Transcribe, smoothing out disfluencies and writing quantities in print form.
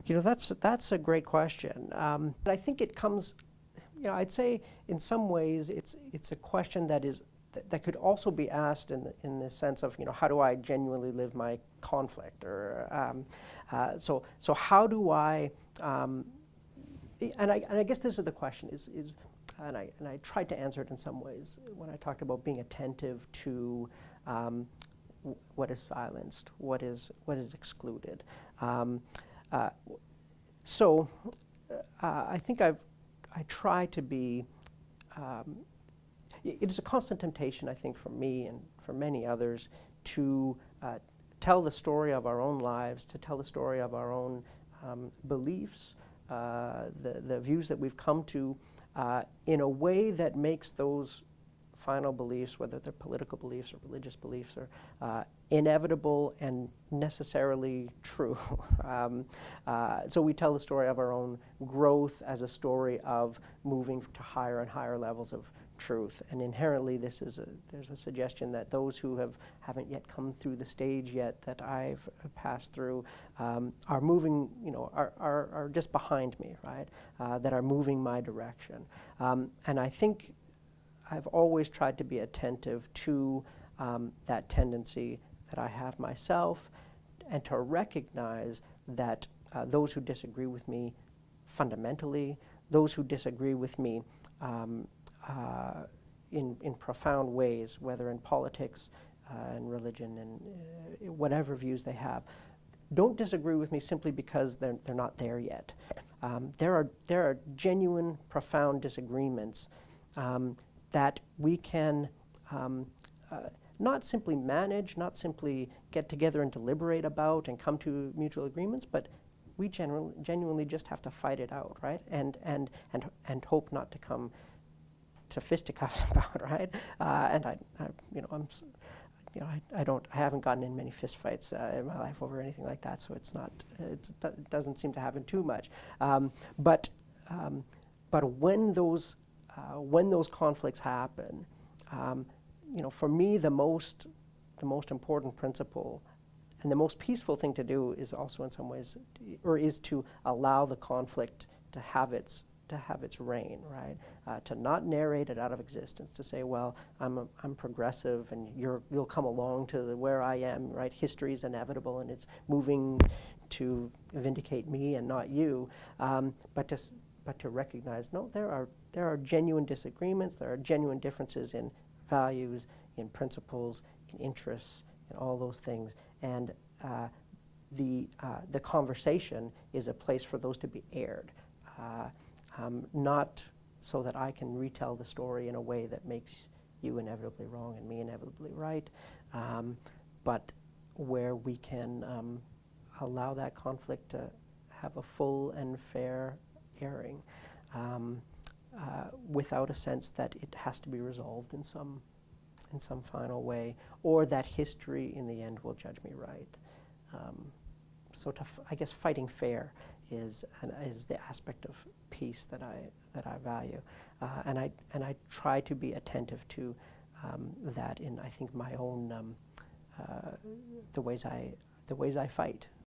You know, that's a great question. But I think it comes, you know, I'd say in some ways it's a question that could also be asked in the sense of, you know, how do I genuinely live my conflict, or so how do I, and I guess this is the question and I tried to answer it in some ways when I talked about being attentive to what is silenced, what is excluded. I think I try to be. It is a constant temptation, I think, for me and for many others to tell the story of our own lives, to tell the story of our own beliefs, the views that we've come to, in a way that makes those final beliefs, whether they're political beliefs or religious beliefs, are inevitable and necessarily true. So we tell the story of our own growth as a story of moving to higher and higher levels of truth. And inherently, there's a suggestion that those who haven't yet come through the stage yet that I've passed through are moving, you know, are just behind me, right? That are moving my direction. And I think I've always tried to be attentive to that tendency that I have myself, and to recognize that those who disagree with me fundamentally, those who disagree with me in profound ways, whether in politics and religion and whatever views they have, don't disagree with me simply because they're not there yet. There are genuine, profound disagreements that we can not simply manage, not simply get together and deliberate about and come to mutual agreements, but we genuinely just have to fight it out, right? And hope not to come to fisticuffs about, right? And I haven't gotten in many fistfights in my life over anything like that, so it doesn't seem to happen too much. But when those conflicts happen, you know, for me, the most important principle and the most peaceful thing to do is also in some ways, or is to allow the conflict to have its reign, right? To not narrate it out of existence, to say, well, I'm progressive and you'll come along to where I am, right? History is inevitable and it's moving to vindicate me and not you, but to recognize, no, there are genuine disagreements, there are genuine differences in values, in principles, in interests, in all those things, and the conversation is a place for those to be aired, not so that I can retell the story in a way that makes you inevitably wrong and me inevitably right, but where we can allow that conflict to have a full and fair airing, without a sense that it has to be resolved in some final way, or that history in the end will judge me right. So I guess fighting fair is the aspect of peace that I value, and I try to be attentive to that in, I think, my own the ways I fight.